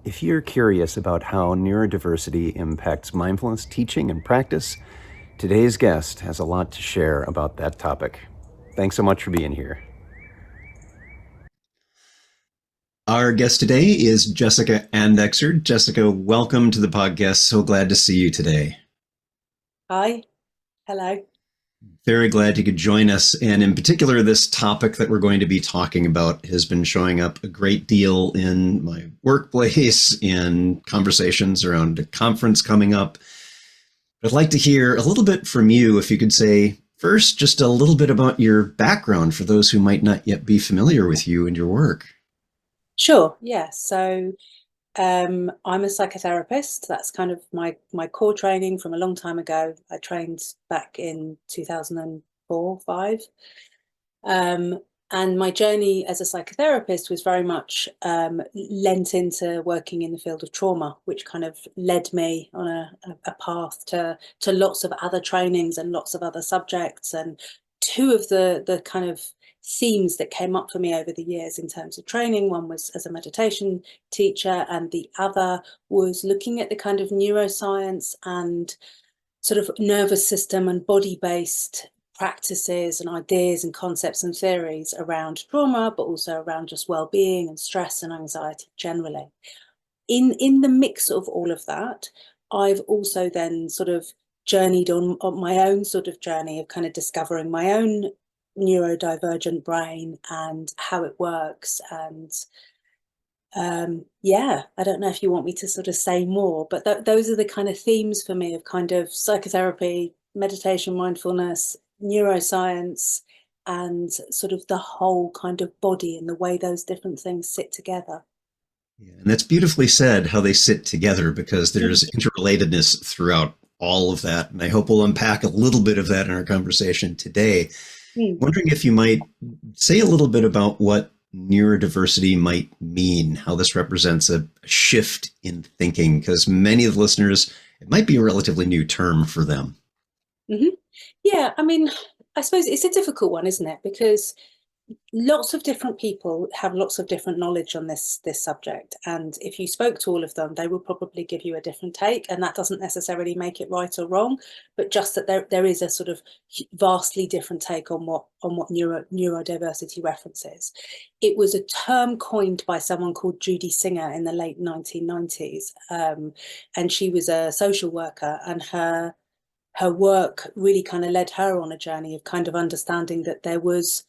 If you're curious about how neurodiversity impacts mindfulness teaching and practice, today's guest has a lot to share about that topic. Thanks so much for being here. Our guest today is Jessica Andexer. Jessica, welcome to the podcast. So glad to see you today. Hi, hello. Very glad you could join us. And in particular, this topic that we're going to be talking about has been showing up a great deal in my workplace, in conversations around a conference coming up. I'd like to hear a little bit from you, if you could say first, just a little bit about your background for those who might not yet be familiar with you and your work. Sure, yeah. I'm a psychotherapist. That's kind of my core training from a long time ago. I trained back in 2004, 5. And my journey as a psychotherapist was very much lent into working in the field of trauma, which kind of led me on a path to lots of other trainings and lots of other subjects. And two of the kind of themes that came up for me over the years in terms of training, one was as a meditation teacher, and the other was looking at the kind of neuroscience and sort of nervous system and body-based practices and ideas and concepts and theories around trauma, but also around just well-being and stress and anxiety generally. In the mix of all of that, I've also then sort of journeyed on my own sort of journey of kind of discovering my own neurodivergent brain and how it works. And yeah, I don't know if you want me to sort of say more, but those are the kind of themes for me of kind of psychotherapy, meditation, mindfulness, neuroscience, and sort of the whole kind of body and the way those different things sit together. Yeah, and that's beautifully said, how they sit together, because there's interrelatedness throughout all of that. And I hope we'll unpack a little bit of that in our conversation today. Wondering if you might say a little bit about what neurodiversity might mean, how this represents a shift in thinking, because many of the listeners, it might be a relatively new term for them. Mm-hmm. Yeah, I mean, I suppose it's a difficult one, isn't it? Because lots of different people have lots of different knowledge on this subject, and if you spoke to all of them, they will probably give you a different take, and that doesn't necessarily make it right or wrong, but just that there is a sort of vastly different take on what neurodiversity references. It was a term coined by someone called Judy Singer in the late 1990s, and she was a social worker, and her work really kind of led her on a journey of kind of understanding that there was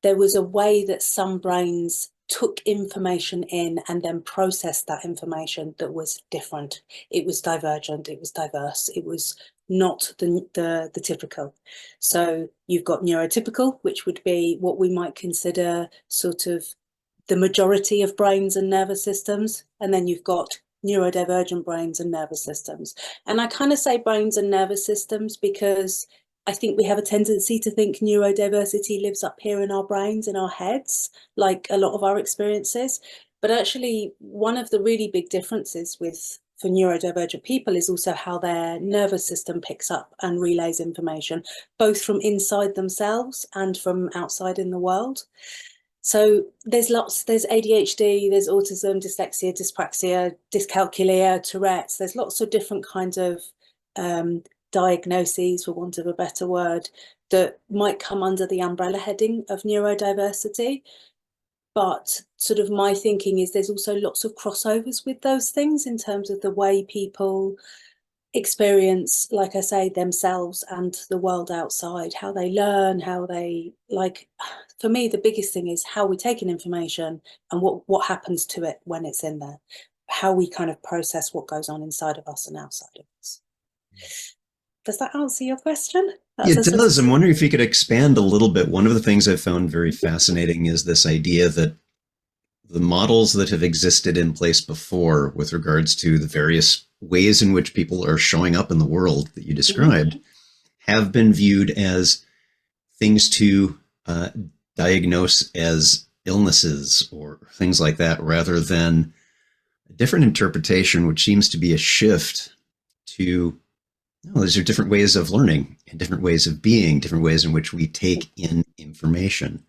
a way that some brains took information in and then processed that information that was different. It was divergent, it was diverse, it was not the typical. So you've got neurotypical, which would be what we might consider sort of the majority of brains and nervous systems. And then you've got neurodivergent brains and nervous systems. And I kind of say brains and nervous systems because I think we have a tendency to think neurodiversity lives up here in our brains, in our heads, like a lot of our experiences. But actually, one of the really big differences for neurodivergent people is also how their nervous system picks up and relays information, both from inside themselves and from outside in the world. So there's ADHD, there's autism, dyslexia, dyspraxia, dyscalculia, Tourette's. There's lots of different kinds of diagnoses, for want of a better word, that might come under the umbrella heading of neurodiversity. But sort of my thinking is there's also lots of crossovers with those things in terms of the way people experience, like I say, themselves and the world outside, how they learn, how they, like, for me, the biggest thing is how we take in information and what happens to it when it's in there, how we kind of process what goes on inside of us and outside of us. Does that answer your question? It does. I'm wondering if you could expand a little bit. One of the things I've found very fascinating is this idea that the models that have existed in place before with regards to the various ways in which people are showing up in the world that you described have been viewed as things to diagnose as illnesses or things like that, rather than a different interpretation, which seems to be a shift to, these are different ways of learning and different ways of being, different ways in which we take in information.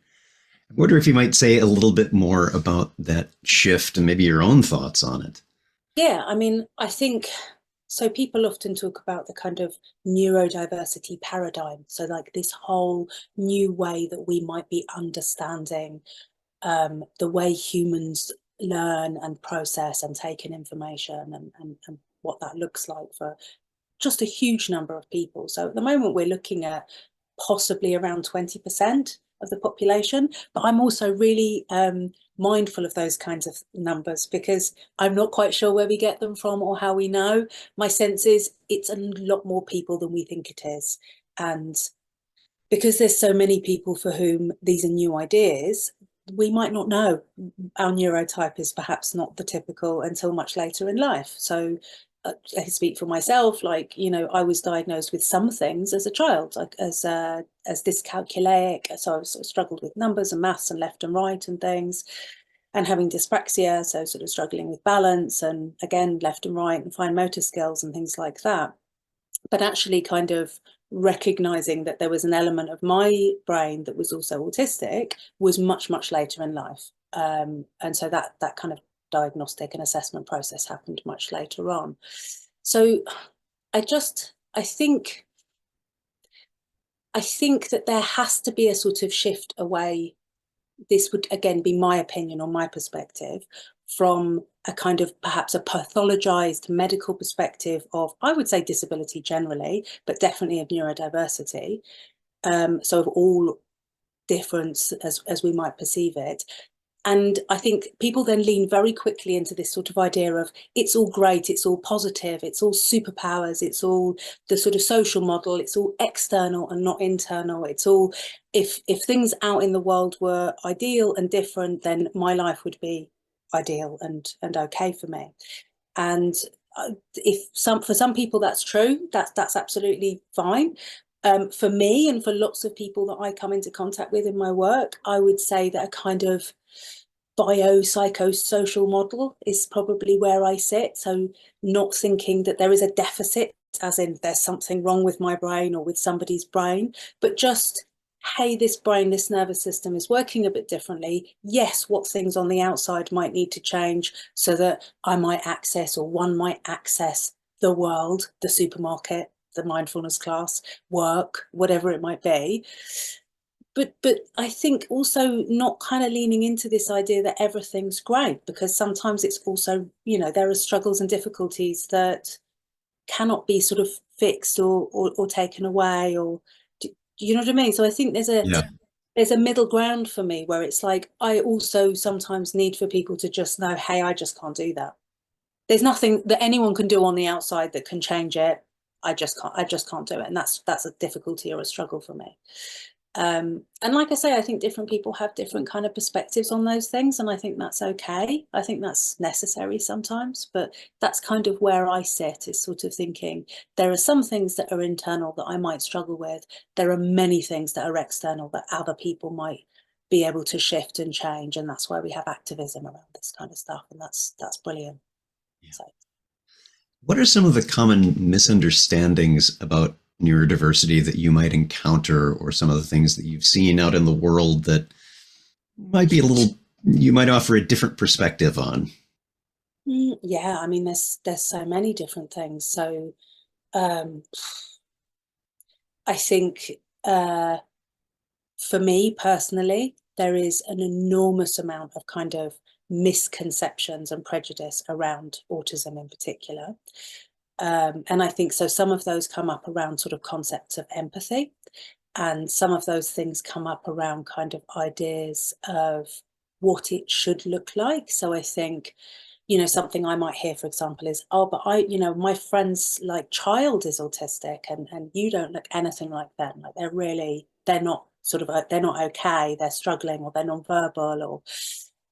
I wonder if you might say a little bit more about that shift and maybe your own thoughts on it. Yeah, I mean, I think so. People often talk about the kind of neurodiversity paradigm. So, like this whole new way that we might be understanding the way humans learn and process and take in information, and what that looks like for just a huge number of people. So at the moment, we're looking at possibly around 20% of the population, but I'm also really mindful of those kinds of numbers because I'm not quite sure where we get them from or how we know. My sense is it's a lot more people than we think it is. And because there's so many people for whom these are new ideas, we might not know our neurotype is perhaps not the typical until much later in life. So I speak for myself, like, you know, I was diagnosed with some things as a child, like as dyscalculic. So I sort of struggled with numbers and maths and left and right and things, and having dyspraxia, so sort of struggling with balance and again, left and right and fine motor skills and things like that. But actually kind of recognizing that there was an element of my brain that was also autistic was much, much later in life. And so that kind of diagnostic and assessment process happened much later on. So I think that there has to be a sort of shift away. This would again be my opinion or my perspective, from a kind of perhaps a pathologized medical perspective of, I would say, disability generally, but definitely of neurodiversity. So of all difference as we might perceive it. And I think people then lean very quickly into this sort of idea of it's all great, it's all positive, it's all superpowers, it's all the sort of social model, it's all external and not internal. It's all, if things out in the world were ideal and different, then my life would be ideal and okay for me. And if for some people that's true, that's absolutely fine. For me and for lots of people that I come into contact with in my work, I would say that a kind of biopsychosocial model is probably where I sit. So not thinking that there is a deficit, as in there's something wrong with my brain or with somebody's brain, but just, hey, this brain, this nervous system is working a bit differently. Yes, what things on the outside might need to change so that I might access, or one might access, the world, the supermarket, the mindfulness class, work, whatever it might be. But I think also not kind of leaning into this idea that everything's great, because sometimes it's also, you know, there are struggles and difficulties that cannot be sort of fixed or taken away, or do you know what I mean? So I think Yeah. there's a middle ground for me where it's like I also sometimes need for people to just know, hey, I just can't do that. There's nothing that anyone can do on the outside that can change it. I just can't do it. And that's a difficulty or a struggle for me. And like I say, I think different people have different kind of perspectives on those things, and I think that's okay. I think that's necessary sometimes, but that's kind of where I sit, is sort of thinking there are some things that are internal that I might struggle with. There are many things that are external that other people might be able to shift and change, and that's why we have activism around this kind of stuff, and that's brilliant. Yeah. So. What are some of the common misunderstandings about neurodiversity that you might encounter, or some of the things that you've seen out in the world that might be a little, you might offer a different perspective on? Yeah, I mean, there's so many different things. So um, I think for me personally, there is an enormous amount of kind of misconceptions and prejudice around autism in particular. And I think so some of those come up around sort of concepts of empathy, and some of those things come up around kind of ideas of what it should look like. So I think, you know, something I might hear, for example, is, oh, but you know, my friend's like child is autistic, and you don't look anything like them. Like they're not sort of, they're not okay, they're struggling, or they're non-verbal, or,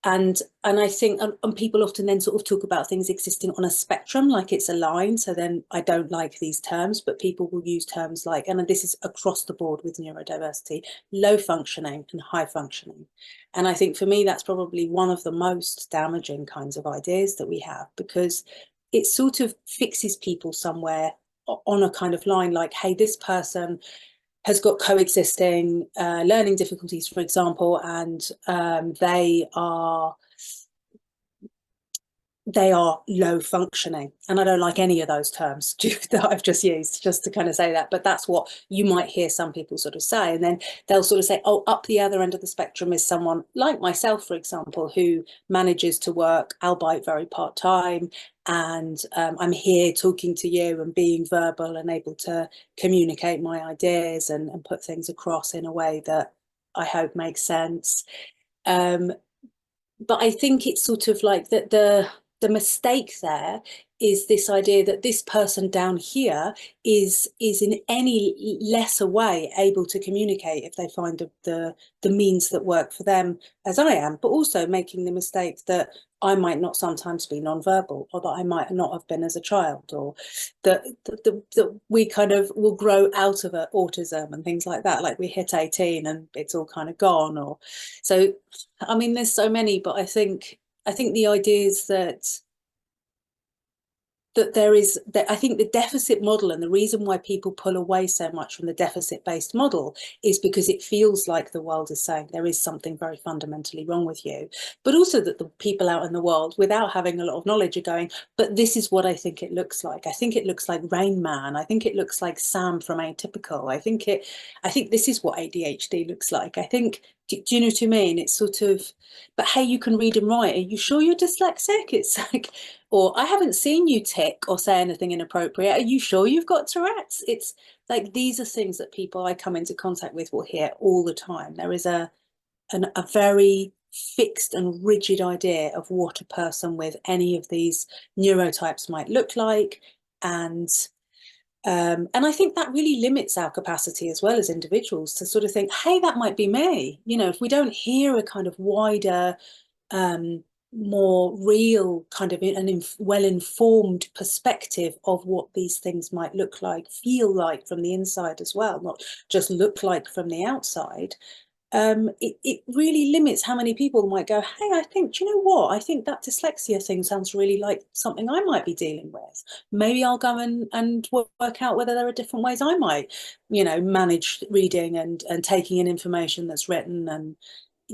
and I think, and people often then sort of talk about things existing on a spectrum, like it's a line. So then I don't like these terms, but people will use terms like, and this is across the board with neurodiversity, low functioning and high functioning. And I think for me, that's probably one of the most damaging kinds of ideas that we have, because it sort of fixes people somewhere on a kind of line, like, hey, this person has got coexisting learning difficulties, for example, and they are they are low functioning. And I don't like any of those terms that I've just used, just to kind of say that, but that's what you might hear some people sort of say. And then they'll sort of say, oh, up the other end of the spectrum is someone like myself, for example, who manages to work, albeit very part-time, and I'm here talking to you and being verbal and able to communicate my ideas and put things across in a way that I hope makes sense. But I think it's sort of like that the mistake there is this idea that this person down here is in any lesser way able to communicate if they find the means that work for them, as I am, but also making the mistake that I might not sometimes be nonverbal, or that I might not have been as a child, or that we kind of will grow out of autism and things like that, like we hit 18 and it's all kind of gone. Or so, I mean, there's so many, but I think the idea is that there is that I think the deficit model, and the reason why people pull away so much from the deficit-based model, is because it feels like the world is saying there is something very fundamentally wrong with you, but also that the people out in the world, without having a lot of knowledge, are going, but this is what I think it looks like. I think it looks like Rain Man. I think it looks like Sam from Atypical. I think this is what ADHD looks like. I think, do you know what I mean? It's sort of, but hey, you can read and write. Are you sure you're dyslexic? It's like, or I haven't seen you tick or say anything inappropriate. Are you sure you've got Tourette's? It's like, these are things that people I come into contact with will hear all the time. There is a very fixed and rigid idea of what a person with any of these neurotypes might look like. And I think that really limits our capacity as well as individuals to sort of think, hey, that might be me. You know, if we don't hear a kind of wider, more real kind of an well-informed perspective of what these things might look like, feel like from the inside as well, not just look like from the outside, it really limits how many people might go, hey, I think, do you know what? I think that dyslexia thing sounds really like something I might be dealing with. Maybe I'll go and work out whether there are different ways I might, you know, manage reading and taking in information that's written. And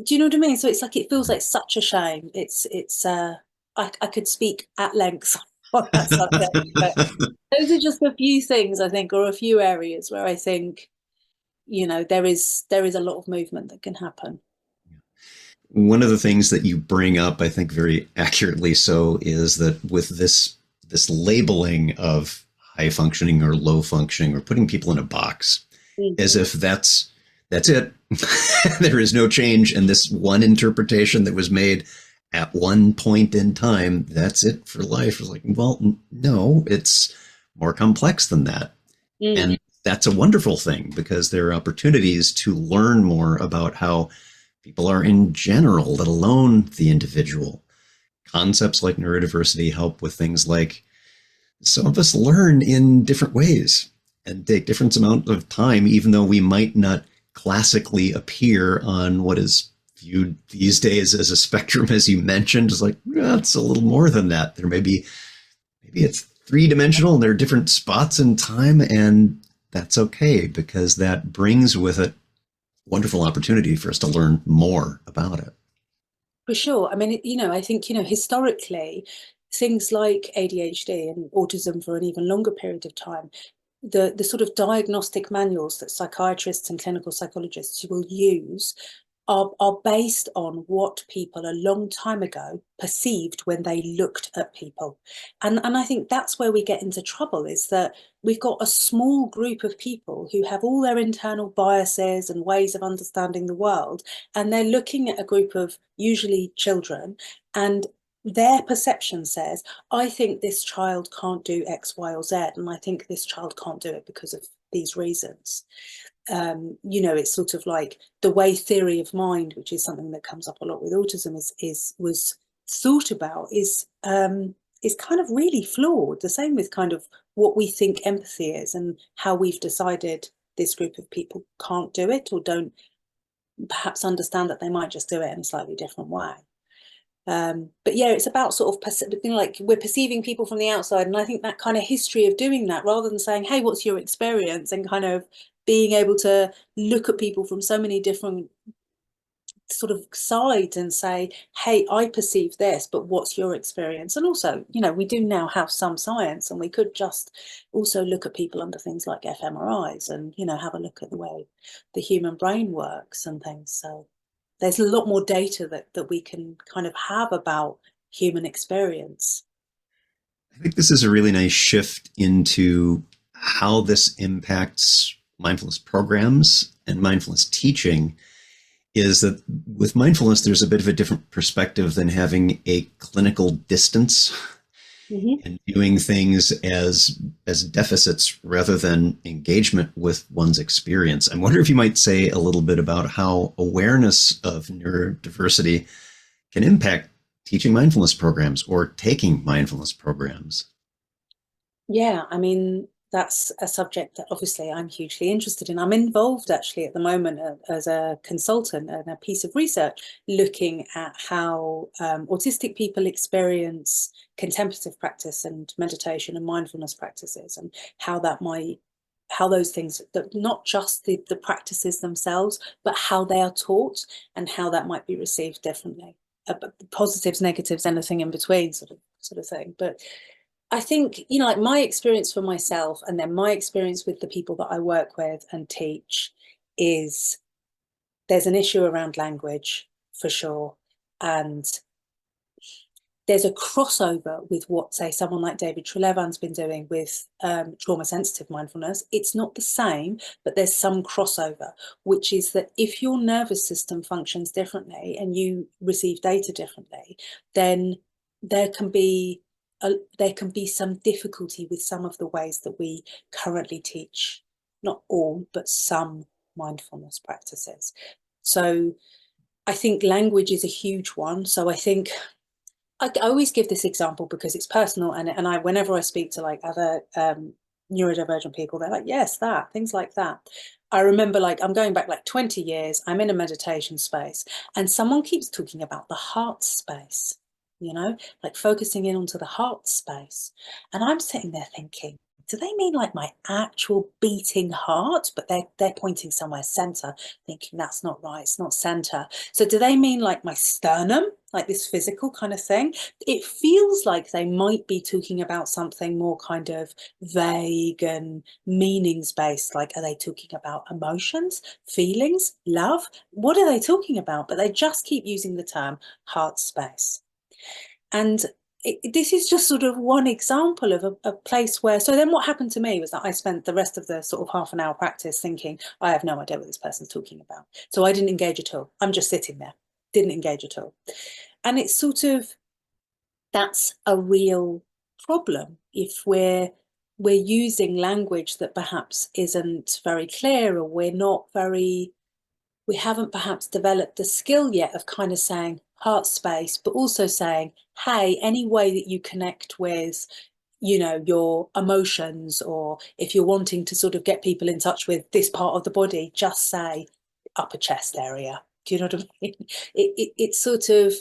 do you know what I mean? So it's like, it feels like such a shame. I could speak at length on that subject, but those are just a few things, I think, or a few areas where I think, you know, there is a lot of movement that can happen. One of the things that you bring up, I think very accurately so, is that with this labeling of high functioning or low functioning, or putting people in a box, as if that's it. There is no change, and this one interpretation that was made at one point in time, that's it for life. It's like, well, no, it's more complex than that. And that's a wonderful thing, because there are opportunities to learn more about how people are in general, let alone the individual. Concepts like neurodiversity help with things like, some of us learn in different ways and take different amounts of time, even though we might not classically appear on what is viewed these days as a spectrum, as you mentioned. It's like, it's a little more than that. There maybe it's three-dimensional and there are different spots in time, and that's okay, because that brings with it wonderful opportunity for us to learn more about it. For sure. I mean, you know, I think, you know, historically, things like ADHD and autism for an even longer period of time, the sort of diagnostic manuals that psychiatrists and clinical psychologists will use are based on what people a long time ago perceived when they looked at people. And I think that's where we get into trouble, is that we've got a small group of people who have all their internal biases and ways of understanding the world, and they're looking at a group of usually children, and their perception says, I think this child can't do X, Y, or Z, and I think this child can't do it because of these reasons. You know, it's sort of like the way theory of mind, which is something that comes up a lot with autism, was thought about, is kind of really flawed. The same with kind of what we think empathy is, and how we've decided this group of people can't do it, or don't perhaps understand that they might just do it in a slightly different way. But yeah, it's about sort of, you know, like we're perceiving people from the outside, and I think that kind of history of doing that, rather than saying, hey, what's your experience, and kind of being able to look at people from so many different sort of side and say, hey, I perceive this, but what's your experience? And also, you know, we do now have some science, and we could just also look at people under things like fMRIs and, you know, have a look at the way the human brain works and things. So there's a lot more data that we can kind of have about human experience. I think this is a really nice shift into how this impacts mindfulness programs and mindfulness teaching. Is that with mindfulness, there's a bit of a different perspective than having a clinical distance and viewing things as deficits rather than engagement with one's experience. I wonder if you might say a little bit about how awareness of neurodiversity can impact teaching mindfulness programs or taking mindfulness programs. Yeah, I mean, that's a subject that obviously I'm hugely interested in. I'm involved actually at the moment as a consultant in a piece of research looking at how autistic people experience contemplative practice and meditation and mindfulness practices, and how that might, how those things, that not just the practices themselves, but how they are taught and how that might be received differently. Positives, negatives, anything in between, sort of thing. But I think, you know, like my experience for myself and then my experience with the people that I work with and teach is there's an issue around language for sure. And there's a crossover with what, say, someone like David Treleavan's been doing with trauma-sensitive mindfulness. It's not the same, but there's some crossover, which is that if your nervous system functions differently and you receive data differently, then there can be some difficulty with some of the ways that we currently teach, not all, but some mindfulness practices. So I think language is a huge one. So I think I always give this example because it's personal, and I, whenever I speak to like other neurodivergent people, they're like, yes, that, things like that. I remember, like, I'm going back like 20 years, I'm in a meditation space and someone keeps talking about the heart space, you know, like focusing in onto the heart space. And I'm sitting there thinking, do they mean like my actual beating heart? But they're pointing somewhere center, thinking that's not right, it's not center. So do they mean like my sternum, like this physical kind of thing? It feels like they might be talking about something more kind of vague and meanings based. Like, are they talking about emotions, feelings, love? What are they talking about? But they just keep using the term heart space. And this is just sort of one example of a place where, so then what happened to me was that I spent the rest of the sort of half an hour practice thinking, I have no idea what this person's talking about. So I didn't engage at all. I'm just sitting there, didn't engage at all. And it's sort of, that's a real problem if we're using language that perhaps isn't very clear, or we haven't perhaps developed the skill yet of kind of saying heart space, but also saying, hey, any way that you connect with, you know, your emotions, or if you're wanting to sort of get people in touch with this part of the body, just say upper chest area. Do you know what I mean? It's sort of,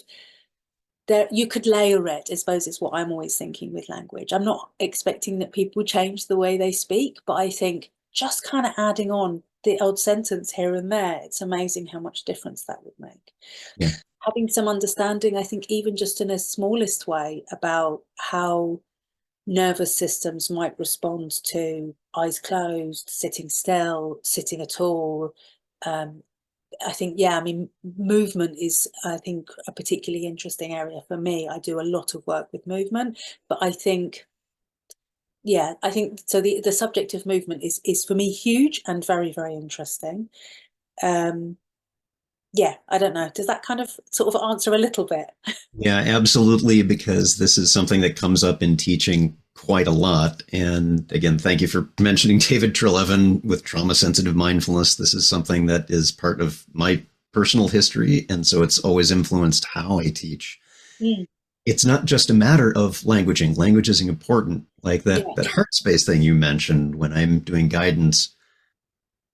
there, you could layer it, I suppose, is what I'm always thinking with language. I'm not expecting that people change the way they speak, but I think just kind of adding on the odd sentence here and there, it's amazing how much difference that would make. Yeah. Having some understanding, I think, even just in a smallest way, about how nervous systems might respond to eyes closed, sitting still, sitting at all. I think, yeah, I mean, movement is, I think, a particularly interesting area for me. I do a lot of work with movement, but I think, yeah, I think so. The subject of movement is for me huge and very, very interesting. Yeah, I don't know. Does that kind of sort of answer a little bit? Yeah, absolutely, because this is something that comes up in teaching quite a lot. And again, thank you for mentioning David Treleavan with trauma sensitive mindfulness. This is something that is part of my personal history. And so it's always influenced how I teach. Mm. It's not just a matter of languaging. Language is important. Like that, Yeah. that heart space thing you mentioned when I'm doing guidance,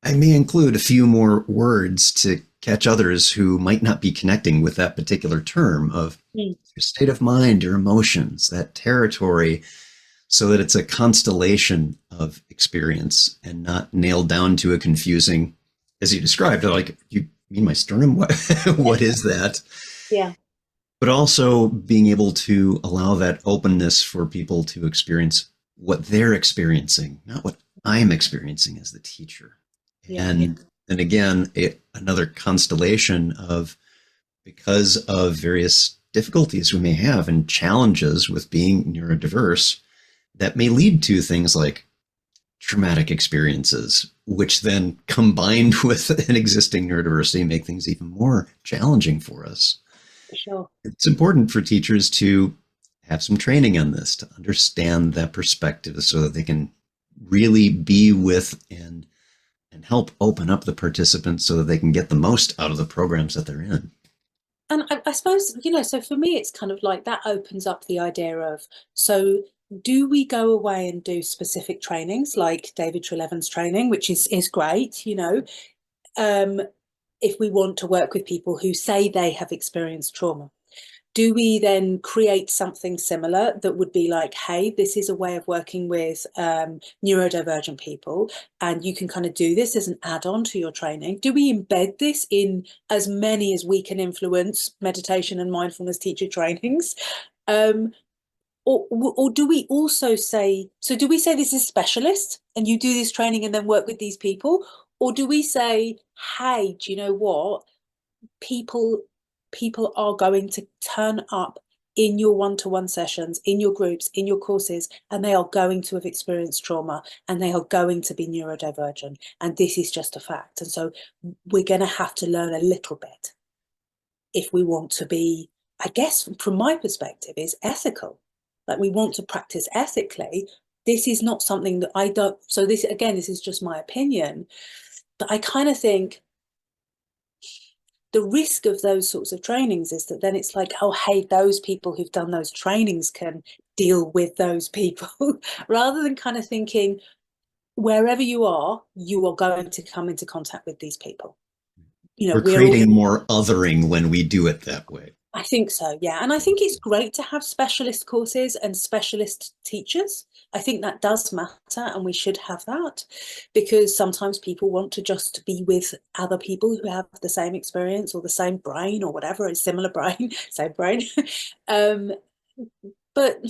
I may include a few more words to catch others who might not be connecting with that particular term of Mm. your state of mind, your emotions, that territory, so that it's a constellation of experience and not nailed down to a confusing, as you described, like you mean my sternum? What is that? Yeah, But also being able to allow that openness for people to experience what they're experiencing, not what I'm experiencing as the teacher. yeah, yeah, And again, another constellation of, because of various difficulties we may have and challenges with being neurodiverse, that may lead to things like traumatic experiences, which then combined with an existing neurodiversity make things even more challenging for us. for sure. It's important for teachers to have some training on this, to understand that perspective so that they can really be with and help open up the participants so that they can get the most out of the programs that they're in. And I suppose, so for me, it's kind of like that opens up the idea of, so do we go away and do specific trainings like David Treleaven's training, which is great, if we want to work with people who say they have experienced trauma? Do we then create something similar that would be like, hey, this is a way of working with neurodivergent people, and you can kind of do this as an add-on to your training? Do we embed this in as many as we can influence meditation and mindfulness teacher trainings? Or do we also say, so do we say this is specialist and you do this training and then work with these people? Or do we say, hey, do you know what? people people are going to turn up in your one-to-one sessions, in your groups, in your courses, and they are going to have experienced trauma, and they are going to be neurodivergent, and this is just a fact. And so we're going to have to learn a little bit if we want to be, I guess from my perspective, is ethical. Like, we want to practice ethically. This is not something that I don't, so this, again, this is just my opinion, but I kind of think the risk of those sorts of trainings is that then it's like, oh, hey, those people who've done those trainings can deal with those people, rather than kind of thinking, wherever you are going to come into contact with these people. We're We're all, creating more othering when we do it that way. I think so, yeah. And I think it's great to have specialist courses and specialist teachers. I think that does matter, and we should have that, because sometimes people want to just be with other people who have the same experience or the same brain or whatever, a similar brain, same brain. um, but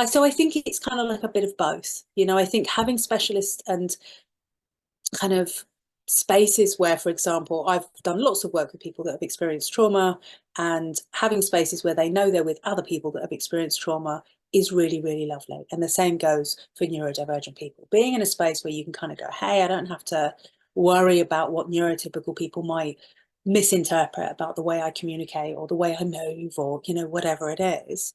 so I think it's kind of like a bit of both. I think having specialists and kind of spaces where, for example, I've done lots of work with people that have experienced trauma, and having spaces where they know they're with other people that have experienced trauma is really, really lovely. And the same goes for neurodivergent people. Being in a space where you can kind of go, hey, I don't have to worry about what neurotypical people might misinterpret about the way I communicate or the way I move, or, whatever it is.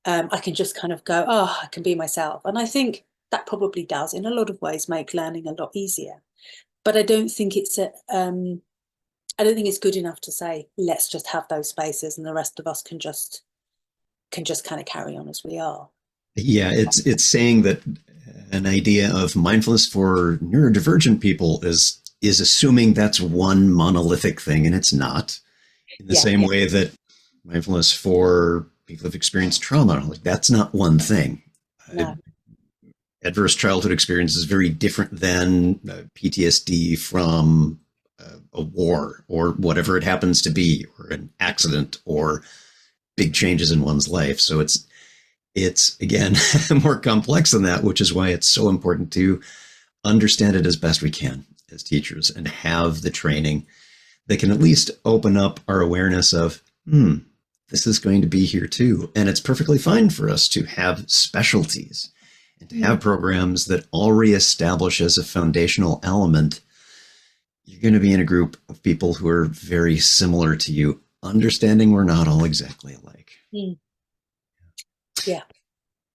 I can just kind of go, oh, I can be myself. And I think that probably does, in a lot of ways, make learning a lot easier. But I don't think it's I don't think it's good enough to say, let's just have those spaces and the rest of us can just kind of carry on as we are. Yeah, it's saying that an idea of mindfulness for neurodivergent people is assuming that's one monolithic thing, and it's not. In the Yeah, same yeah, way that mindfulness for people who've experienced trauma, like, that's not one thing. no, Adverse childhood experience is very different than PTSD from a war or whatever it happens to be, or an accident, or big changes in one's life. So it's again more complex than that, which is why it's so important to understand it as best we can as teachers and have the training that can at least open up our awareness of, this is going to be here too. And it's perfectly fine for us to have specialties and to have programs that already establish as a foundational element, you're going to be in a group of people who are very similar to you, understanding we're not all exactly alike. Yeah.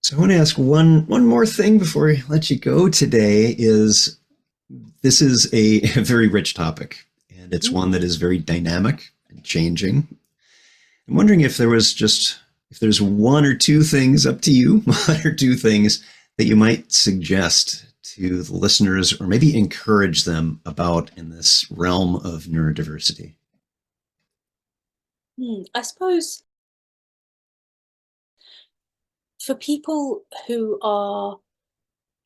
So I want to ask one more thing before I let you go today. This is a very rich topic, and it's one that is very dynamic and changing. I'm wondering if there's one or two things, up to you, one or two things that you might suggest to the listeners, or maybe encourage them about in this realm of neurodiversity. I suppose for people who are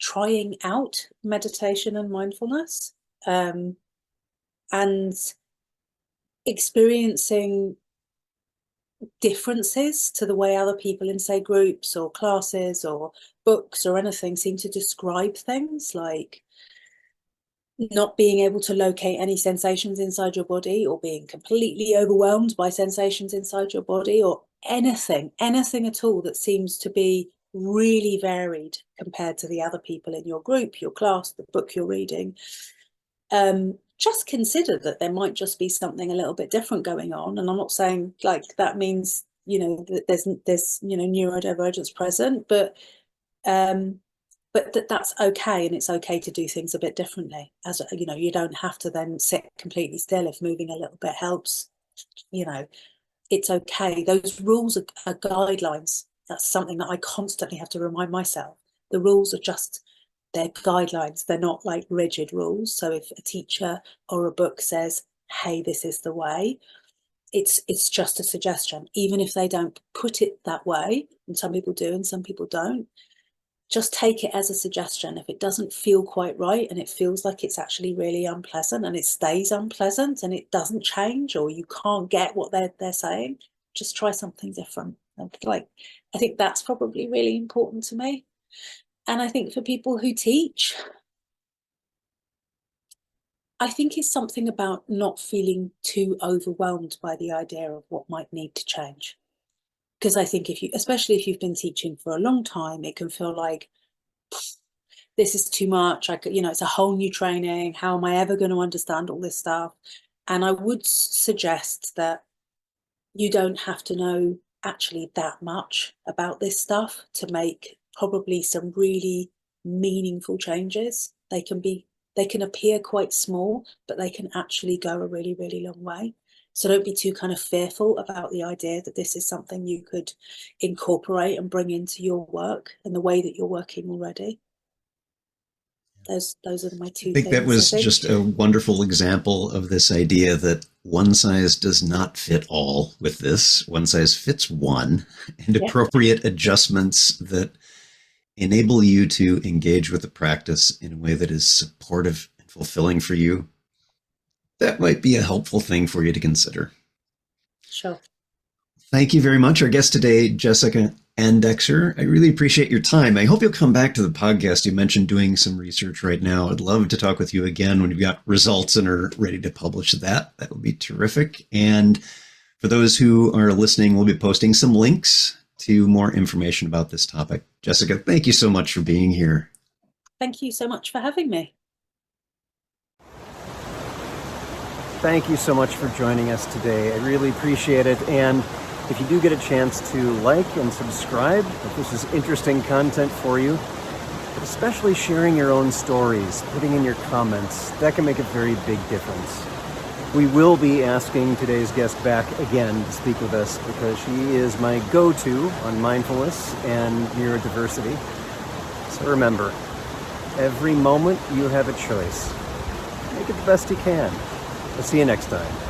trying out meditation and mindfulness, and experiencing differences to the way other people in, say, groups or classes or books or anything seem to describe things, like not being able to locate any sensations inside your body, or being completely overwhelmed by sensations inside your body, or anything at all that seems to be really varied compared to the other people in your group, your class, the book you're reading. Just consider that there might just be something a little bit different going on. And I'm not saying like that means, that there's, neurodivergence present, but that's okay. And it's okay to do things a bit differently. As you don't have to then sit completely still if moving a little bit helps. It's okay. Those rules are guidelines. That's something that I constantly have to remind myself. The rules are just, they're guidelines. They're not like rigid rules. So if a teacher or a book says, hey, this is the way, it's just a suggestion. Even if they don't put it that way, and some people do and some people don't, just take it as a suggestion. If it doesn't feel quite right and it feels like it's actually really unpleasant and it stays unpleasant and it doesn't change, or you can't get what they're saying, just try something different. I think that's probably really important to me. And I think for people who teach, I think it's something about not feeling too overwhelmed by the idea of what might need to change. Because I think especially if you've been teaching for a long time, it can feel like, this is too much. It's a whole new training. How am I ever going to understand all this stuff? And I would suggest that you don't have to know actually that much about this stuff to make probably some really meaningful changes. They can appear quite small, but they can actually go a really, really long way. So don't be too kind of fearful about the idea that this is something you could incorporate and bring into your work and the way that you're working already. Those are my two things. I think that was just a wonderful example of this idea that one size does not fit all with this. One size fits one, and appropriate adjustments that enable you to engage with the practice in a way that is supportive and fulfilling for you. That might be a helpful thing for you to consider. Sure. Thank you very much. Our guest today, Jessica Andexer. I really appreciate your time. I hope you'll come back to the podcast. You mentioned doing some research right now. I'd love to talk with you again when you've got results and are ready to publish that. That would be terrific. And for those who are listening, we'll be posting some links to more information about this topic. Jessica, thank you so much for being here. Thank you so much for having me. Thank you so much for joining us today. I really appreciate it. And if you do get a chance to like and subscribe, if this is interesting content for you, but especially sharing your own stories, putting in your comments, that can make a very big difference. We will be asking today's guest back again to speak with us because she is my go-to on mindfulness and neurodiversity. So remember, every moment you have a choice. Make it the best you can. I'll see you next time.